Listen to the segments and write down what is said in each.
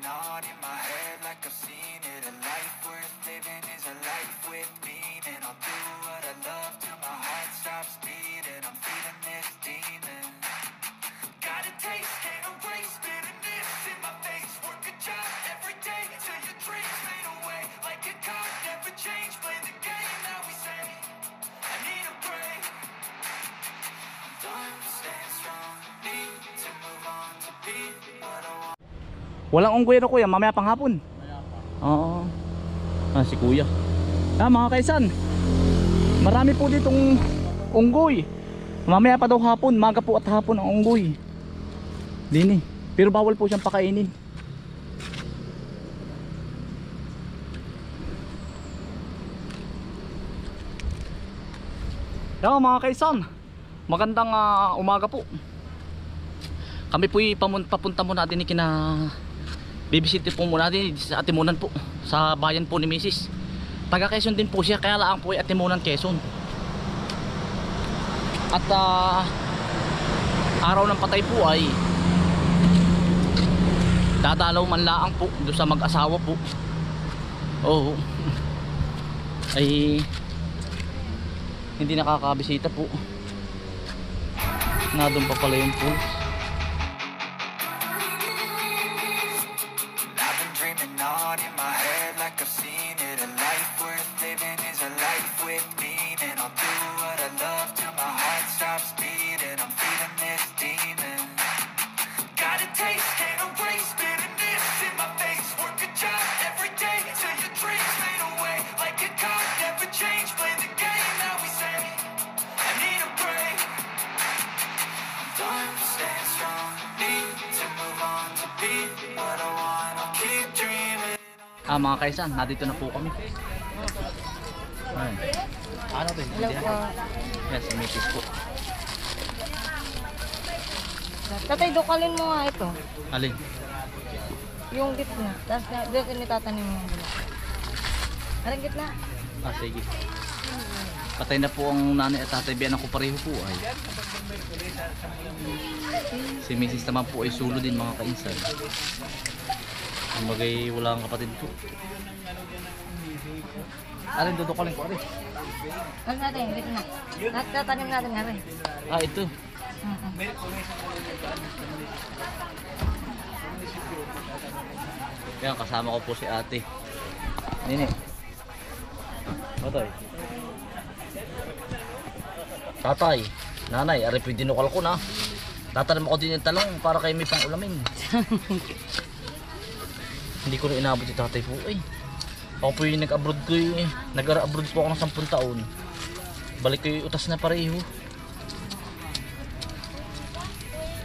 dreaming on in my head like I've seen it. A life worth living is a life with meaning. I'll do what I love till my heart stops beating. I'm feeding this demon. Got a taste, can't erase bitterness in my face. Work a job every day till your dreams fade away. Like a card, never change. Play the game that we say. I need a break. I'm done staying strong. Need to move on to be what I want. Walang unggoy na kuya, mamaya pang hapon. Oo. Si kuya. Mga kaisan, marami po ditong unggoy. Mamaya pa daw hapon, maga po at hapon ang unggoy. Dini, pero bawal po siyang pakainin. Mga kaisan, magandang umaga po. Kami po papunta muna din kina bibisit po muna din sa Atimunan po, sa bayan po ni Mrs. Taga Quezon din po siya, kaya lang po ay Atimunan, Quezon. At araw ng patay po ay dadalaw man laang po doon sa mag-asawa po. Oo. Ay hindi nakakabisita po. Na doon pa pala yung pool. On in my head like I've seen it. A life worth living is a life with meaning. I'll do what I love till my heart stops beating. I'm feeding this demon. Got a taste, can't erase bitterness in my face. Work a job every day till your dreams fade away. Like a card, never change. Play the game that we say. I need a break. I'm done staying strong. Need to move on to be what I want. I'll keep dreaming. Mga kaisan, nandito na po kami. Ayun. Ano to? Hello po. Yes, si Mrs. po. Tatay, dukalin mo nga ito. Alin? Yung gitna. Tapos doon itatanim mo. Arang gitna. Sige. Patay na po ang nanay at tatay. Biyanan ko pareho po ay. Si Mrs. naman po ay sulo din, mga kainsan. Kumagay wala ang kapatid ko. Arin, dudukalin ko, arin. Ano natin, gitna. Tatanim natin, arin. Ito. Yan, kasama ko po si ate. Nini. Tatay. Tatay, nanay, ari pwede dinukal ko na. Tatanim ako din yung talong para kayo may pang ulamin. Hindi ko rin inabot si tatay po eh. Ako po yung nag-abroad ko eh. Nag-abroad po ako ng 10 taon. Balik ko yung utas na pareho.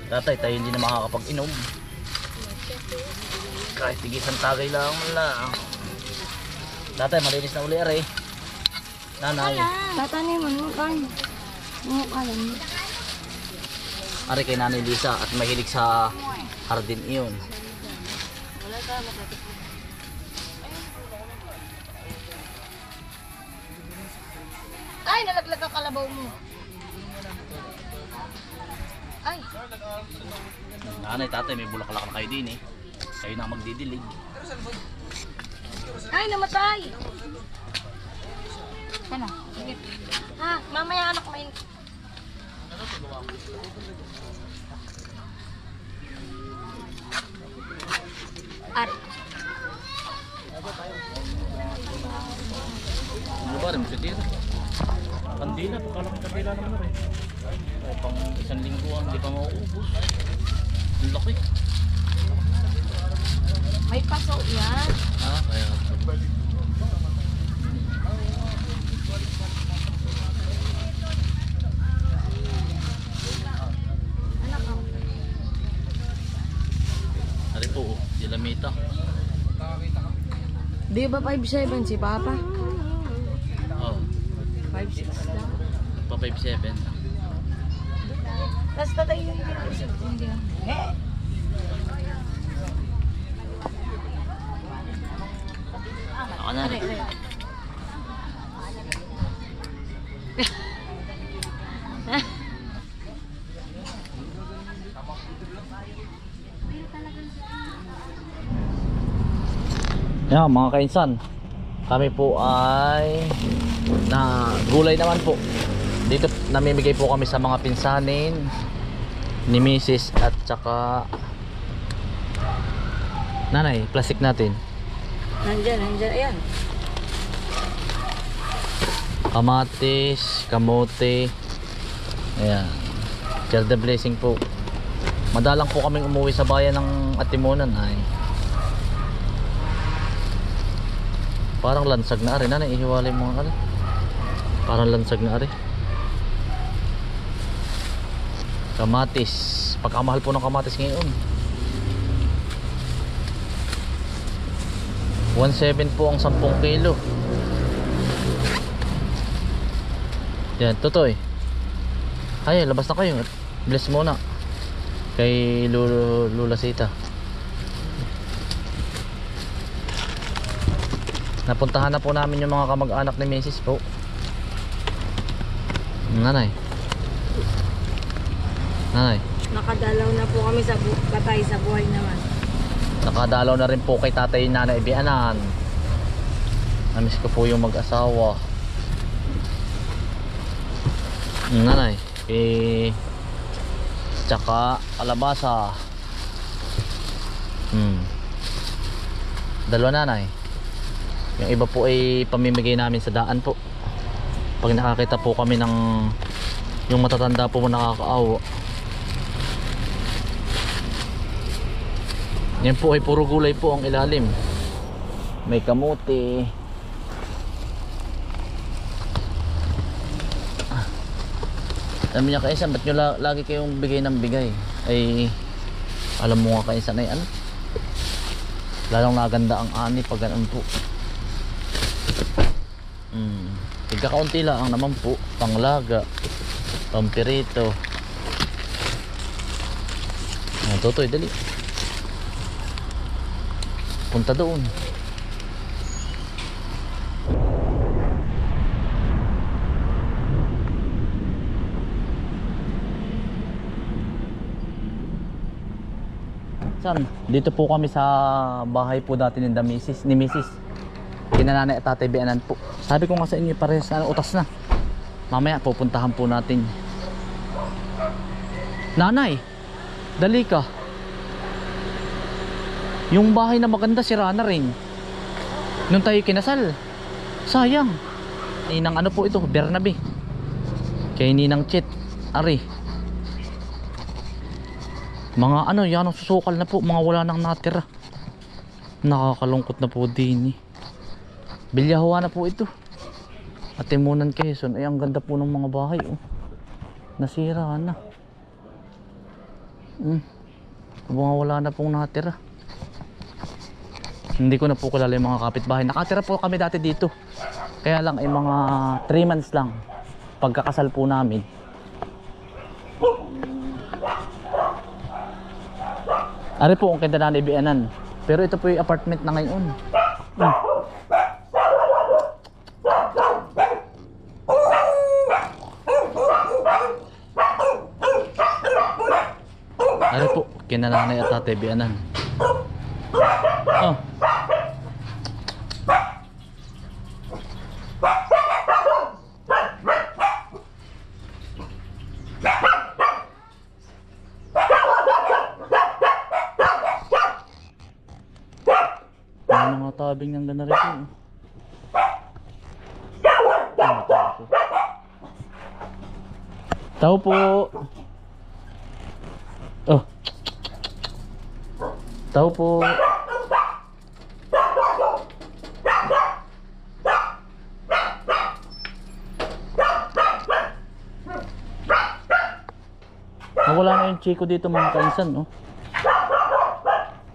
Tatay, tayo hindi na makakapag-inom. Kahit tigisan tagay lang lang. Tatay, malinis na uli are. Nanay. Tatanim mo, kan. Kalan mo. Are kay Nanay Lisa at mahilig sa hardin iyon. Ay, nalaglag ang kalabaw mo. Ay. Nanay, tatay, may bulaklak na kayo din eh. Kayo na magdidilig. Ay, namatay. Ano? Sige. Mamaya anak may... Ari. Ano ba rin mo siya tira? Kandila, pagkalaki kandila naman rin. Ay, pang 1 lingguan, hindi pa mauubos. Ang laki. May paso yan. Kaya Ari po, Dilamita. Di ba 5'7" si Papa? Oh, 5'6" lang. pa 5'7". Tapos tatay yung hindi lang. Ako na rin. Yan mga kainsan, kami po ay na gulay naman po. Dito namimigay po kami sa mga pinsanin ni Mrs. at saka nanay. Plastic natin. Nandyan, ayan. Kamatis, kamote. Ayan. Share the blessing po. Madalang po kaming umuwi sa bayan ng Atimonan ay. Parang lansag na ari. Nanay, ihiwalay mo nga ari. Parang lansag na ari. Kamatis. Pagkamahal po ng kamatis ngayon. 1.7 po ang 10 kilo. Yan, Totoy. Ay, labas na kayo. Bless muna kay Lula Sita. Napuntahan na po namin yung mga kamag-anak ni Mrs. po. Nanay. Nakadalaw na po kami sa patay sa buhay naman. Nakadalaw na rin po kay tatay Nanay Bianan. Namiss ko po yung mag-asawa. Nanay. Tsaka kalabasa. Dalawa nanay. Yung iba po ay pamimigay namin sa daan po. Pag nakakita po kami ng yung matatanda po nakakaawa. Yan po ay puro gulay po ang ilalim. May kamote. Alam niya kainsan, ba't nyo lagi kayong bigay ng bigay? Ay alam mo nga kainsan ay ano, lalong naganda ang ani pag ganun po. Tigkakaunti lang naman po. Panglaga, pampirito. Totoy, dali. Punta doon. Dito po kami sa bahay po dati ni Mrs. Kinananay at tatay Bianan po. Sabi ko nga sa inyo, parehas na utas na. Mamaya pupuntahan po natin. Nanay, dali ka. Yung bahay na maganda sira na rin nung tayo kinasal. Sayang. Ninang ano po ito, Bernabe. Kay Ninang Chet Ari. Mga ano, yan ang susukal na po. Mga wala nang natira. Nakakalungkot na po din eh. Bilyahuwa na po ito. Atimonan, Quezon. Ay, ang ganda po ng mga bahay oh. Nasira na. Mga wala na pong natira. Hindi ko na po kilala yung mga kapitbahay. Nakatira po kami dati dito. Kaya lang ay mga 3 months lang pagkakasal po namin. Ari po ang kenda na Bianan. Pero ito po yung apartment na ngayon. Ari po, kinananay at tatay Bianan. Oh. Ano mga tabing ng gana rin po. Tao po. Oh. Tao po. Nawala na yung chiko dito mga kainsan, oh.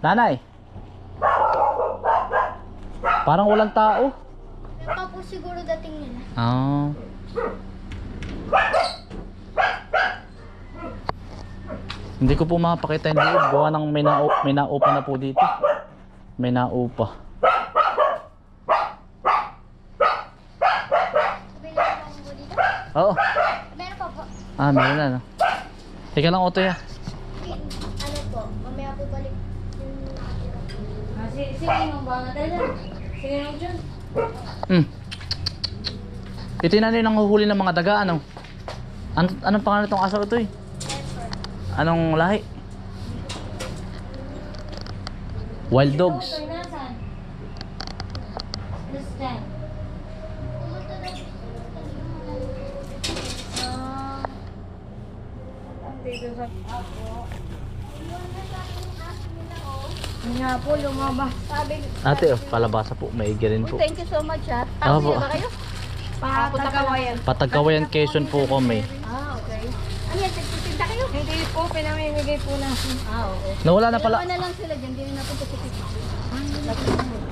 Nanay. Parang walang tao. Baka po siguro dating nila. Ah. Hindi ko po mapakita yung loob. Gawa ng may naupa na po dito. May naupa. Available pa po dito? Oo. Meron pa po. Meron na no. Teka lang, Otoy ah. Ano po, mamaya po balik yung nakatira. Sige, mong ba? Madali lang. Sige lang dyan. Ito yung ano yung nanguhuli ng mga daga, ano? Anong pangalan itong aso ito eh? Anong lahi? Wild dogs. Ito, nasaan? This time. Dito sa apo. Nga po, lumabas. Sabi, Ate, oh, palabasa po. Maigi rin po. thank you so much ha. Opo. Ba kayo? Patagawayan. Patagawayan Quezon po kami. Okay. Ano yan, tagtitinda kayo? Hindi po, pinamimigay po natin. Oo. Nawala na pala. Dalawa na lang sila dyan, hindi na natin kasi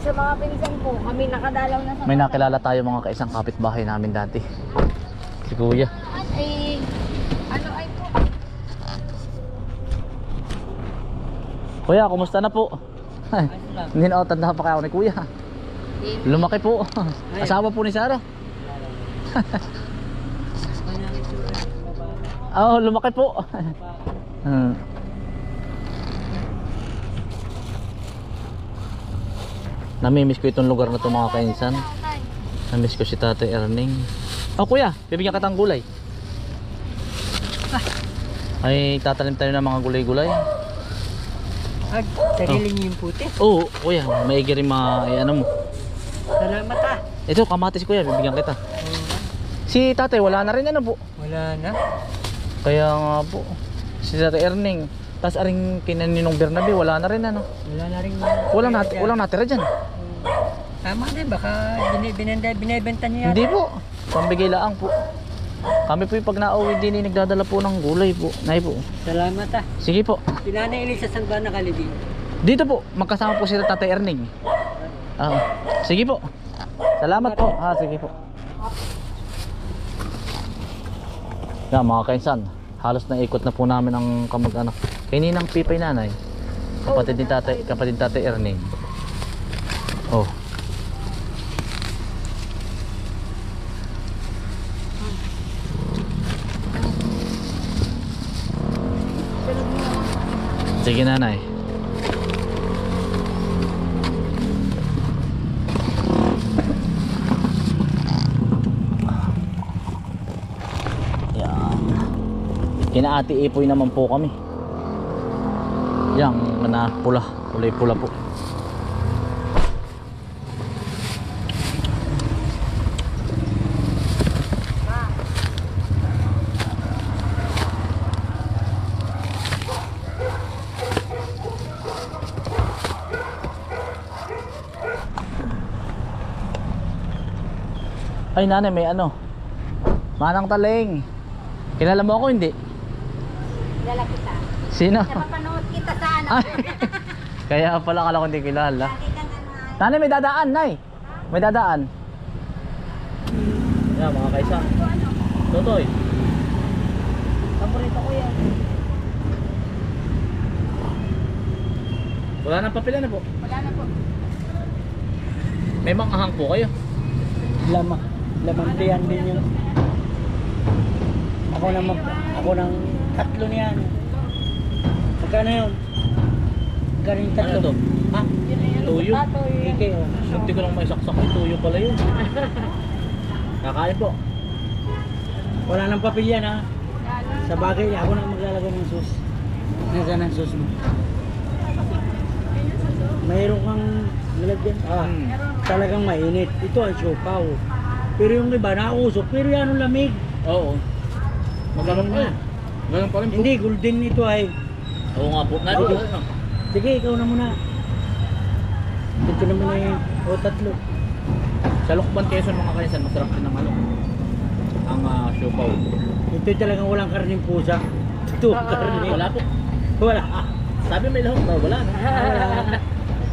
Sa mga pinsan po, kami nakadalaw na sa May nakilala tayo mga kaisang kapitbahay namin dati. Si Kuya. ay, ano ay po? Kuya, kumusta na po? Hindi na ako tanda pa kaya ako ni Kuya. Lumaki po. Asawa po ni Sarah. Oh, lumaki po. Namimiss ko itong lugar na ito mga kainsan. Namiss ko si Tatay Erning. Oh kuya, bibigyan ka ng gulay. Ay tatanim tayo ng mga gulay-gulay. Sarili niyo yung puti. Oo kuya, maigi rin ano mo. Salamat ah. Ito kamatis kuya, bibigyan kita. Si tatay wala na rin ano po. Wala na. Kaya nga po. Si Tatay Erning. Tapos aring kinaninong Bernabe, wala na rin ano. Wala na rin. Walang natira dyan. Tama din, baka binibenta niya. Hindi po. Pambigay laang po. Kami po yung pag nauwi din nagdadala po ng gulay po. Nay po. Salamat ah. Sige po. Si Nanay Elisa saan ba nakalibing? Dito po, magkasama po sila Tatay Erning. Sige po. Salamat po. Sige po. Yan mga kainsan, halos naikot na po namin ang kamag-anak. Kay Ninang Pipay nanay. Kapatid ni Tatay Erning. Oh. Sige nanay. Yan. Kina Ate Ipoy naman po kami. Yan, na pula. Kulay-pula po. Ay nanay, may ano, Manang Taling. Kilala mo ako hindi? Dala kita. Sino? Napapanood kita sa ano. Kaya pala kala ko hindi kilala. Nanay, may dadaan, nay. May dadaan. Yan mga kaisa. Totoy. Paborito ko yan. Wala nang papel na po. Wala na po. May manghahang po kayo. Lamantian din yun. Ako ng tatlo niyan. Magkano yun? Magkano yung tatlo? Ano to? Ha? Tuyo. Ike oh. Hindi ko lang may saksak ng tuyo pala yun. Kakain po. Wala nang papel yan ha. Sa bagay, ako nang maglalagay ng sauce. Nasaan ang sauce mo? Mayroon kang nilagyan. Talagang mainit. Ito ay siopaw. Pero yung iba nausok, pero yan ang lamig. Oo. Magkano pa yun? Ganun pa rin po. Hindi, golden ito ay. Oo nga po. Nandito ano? Sige, ikaw na muna. Ito naman ay tatlo. Sa Lukban, Quezon mga kaisan, masarap din ang ano. Ang siopaw. Ito talagang walang karning pusa. Ito karning. Wala po. Wala. Sabi may lahok ba? Wala no?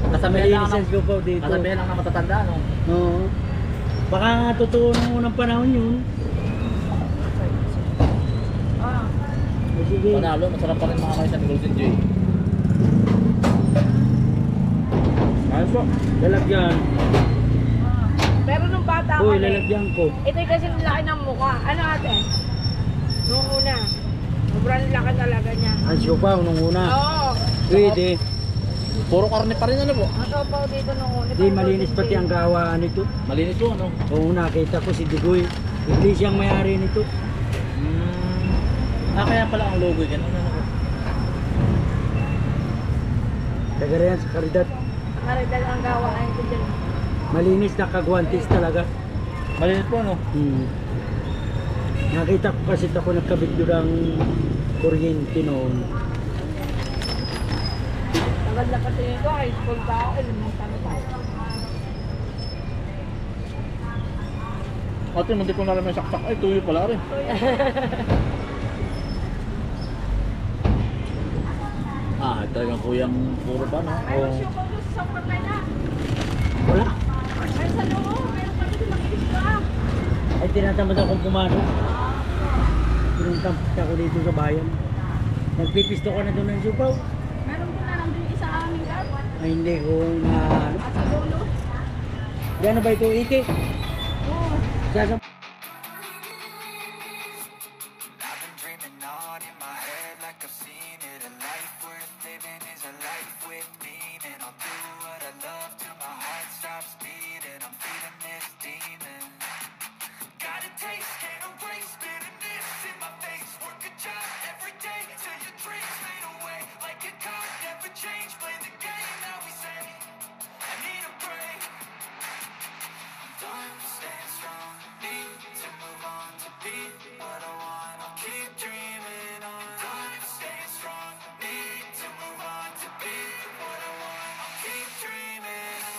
Kasabihan lang Malinis ang siopaw dito. Kasabihan lang na matatanda no? Oo. Baka nga totoo nung unang panahon yun. Sige. Panalo, masarap pa rin mga kaisan ni Golden Joy. Ayos po. Lalagyan. Pero nung bata Uy, kami, lalagyan ko. ito kasi laki ng mukha. Ano ate? Nung una. Sobrang laki talaga niya. Ang siopaw nung una. Oo. Pwede. Puro karne pa rin ano po? Masopaw dito nung ulit. Hindi, malinis pati ang gawaan nito. Malinis po ano? Oo, nakita ko si Digoy. Hindi siyang may-ari nito. Kaya pala ang logo ganun ano po? Tagarayan sa Caridad. Maridal ang gawaan ko dyan. Malinis, nakagwantis talaga. Malinis po ano? Nakita ko kasi ako nagkabit doon ang kuryente noon. Tagal na pati nito, high school pa ako. Elementary pa ako. Ate, hindi ko na rin may saksak. Ay, tuyo pala rin. Talagang kuyang puro pa no? Mayroon siya ko doon sa patay na. Wala. May sa loob, mayroon pa dito makinis ka. Ay, tinatamad akong pumano. Pinuntampat ako dito sa bayan. Nagpipisto ko na doon ng supaw. Meron po na nandun isa aming car. Ay, hindi ko na... At sa dulo. Gano'n ba ito? Iti? Oo. Sasam... I've been dreaming on in my head like I've seen it. A life worth living is a life with meaning. I'll do what I love till my heart stops beating. I'm feeding this demon. Got a taste, can't erase bitterness in my face. Work a job every day till your dreams fade away. Like a card, never change. Play the game, now we say I need a break. I'm done staying strong. Need to move on to be what I want. I'll keep dreaming on. Done staying strong. Need to move on to be what I want. I'll keep dreaming on.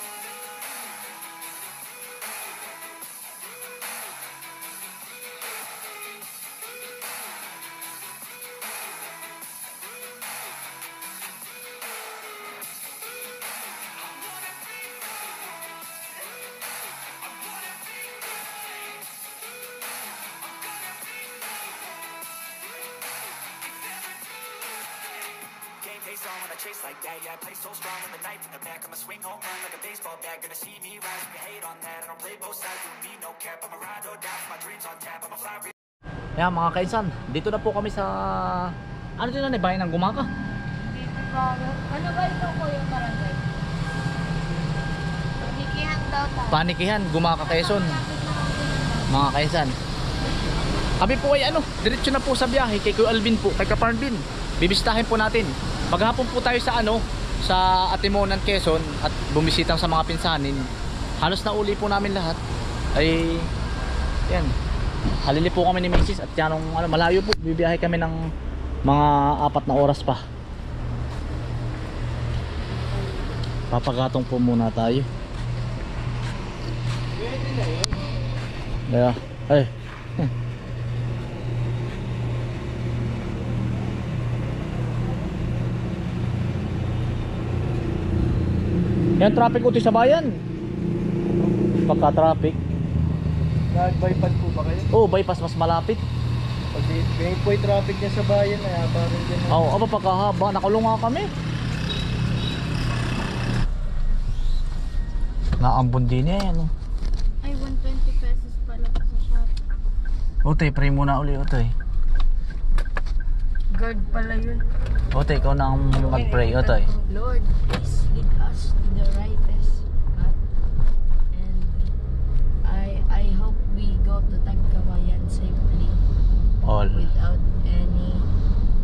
Game face on when I chase like that. Yeah, I play so strong with the knife in the back. I'ma swing home run like a baseball bat. Gonna see me rise, you hate on that. I don't play both sides, doing me no cap. I'ma ride or die for my dreams on tap. I'ma fly real. Kaya mga kainsan, dito na po kami sa... Ano din na, bayan ng Gumaka? Dito ba? Ano ba ito ko yung barangay? Nikihan daw tayo. Panikihan, Gumaka, Quezon. Mga kainsan. Kami po ay ano, diretso na po sa biyahe kay Kuya Alvin po, kay Kaparnbin. Bibisitahin po natin. Paghapon po tayo sa ano, sa Atimonan, Quezon at bumisita sa mga pinsanin. Halos na uli po namin lahat. Ay yan. Halili po kami ni Mrs. at yan ano, malayo po. Bibiyahe kami ng mga 4 na oras pa. Papagatong po muna tayo. Kaya, ay. Yan traffic uti sa bayan. Pagka-traffic. Nag-bypass po ba kayo? Oh, bypass mas malapit. Pag ganyan po yung traffic niya sa bayan, ay parang dyan. Oo, aba pagkahaba, nakulong nga kami. Naambon din eh, ano. Ay, 120 pesos pala sa shop. Ote, pray muna uli, Ote. Guard pala yun. Ote, ikaw na ang mag-pray, Ote. Lord, please lead us to the rightest path. And I hope we go to Tagkawayan safely All. without any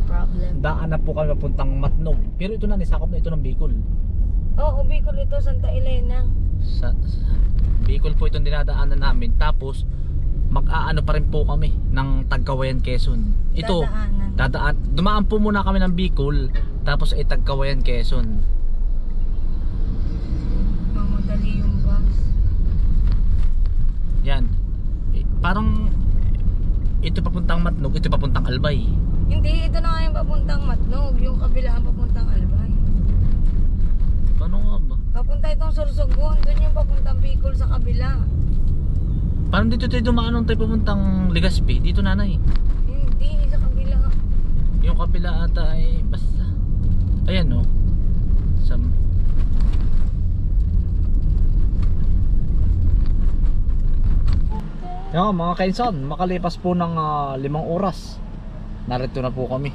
problem. Daan na po kami papuntang Matnog. Pero ito na, nisakop na ito ng Bicol. Oo, Bicol ito, Santa Elena. Sa Bicol po itong dinadaanan namin. Tapos, mag-aano pa rin po kami ng Tagkawayan, Quezon. Ito, dumaan po muna kami ng Bicol. Tapos ay Tagkawayan, Quezon. Mamadali yung bus. Yan. Parang ito papuntang Matnog, ito papuntang Albay. Hindi, ito na nga yung papuntang Matnog. Yung kabila ang papuntang Albay. Paano nga ba? Papunta itong Sorsogon. Doon yung papuntang Bicol sa kabila. Parang dito tayo dumaan nung tayo papuntang Legazpi. Dito nanay. Hindi, sa kabila. Yung kabila ata ay basta. Ayan no. Yan mga kainsan, makalipas po ng 5 oras. Narito na po kami.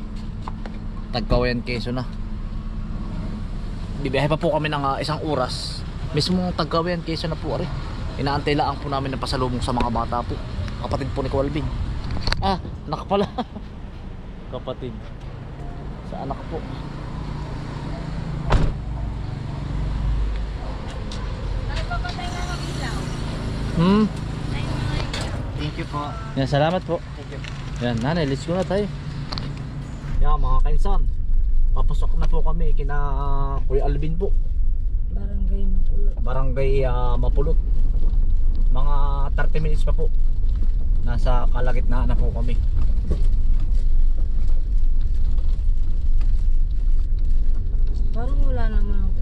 Tagkawayan, Quezon na. bibiyahe pa po kami ng isang oras. Mismo Tagkawayan, kaysa na po ari. Inaantay lang po namin ng pasalubong sa mga bata po. Kapatid po ni Kualbing. Ah, anak pala. Kapatid. Sa anak po. Thank you po. Yan, salamat po. Yan, nanay, let's go na tayo. Yan mga kainsan, papasok na po kami kina Kuya Alvin po. Barangay Mapulot. Barangay Mapulot. Mga 30 minutes pa po. Nasa kalagitnaan na po kami. Parang wala naman ako.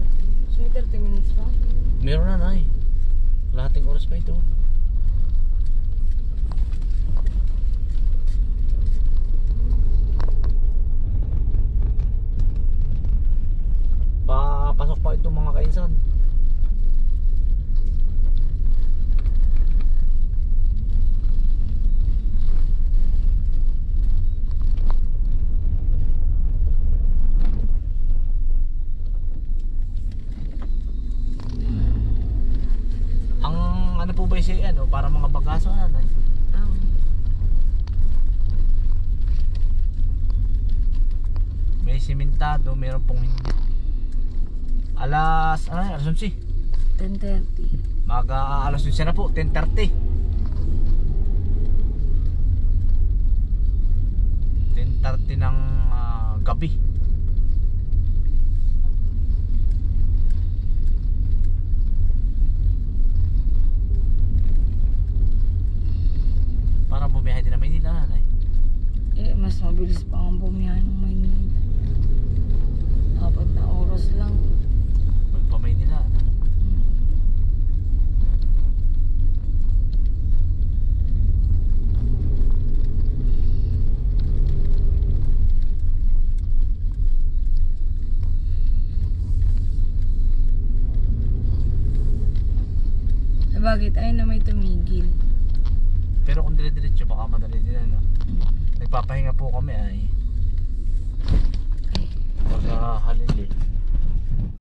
So, may 30 minutes pa? Meron na nay. Kalahating oras pa ito. Papasok pa ito mga kainsan. Ang ano po ba siya ano, para mga bagaso ano? May simentado, meron pong hindi. Alas 11. 10:30. Maga alas 11 na po, 10:30. 10:30 ng gabi. Parang bumiyahe din na Maynila, nanay. Mas mabilis pa ang bumiyahe ng Maynila. 4 na oras lang. Magpa Maynila. Bakit ay na may tumigil? Pero kung dire-diretso baka madali din ano. Nagpapahinga po kami ay. Pagka halili.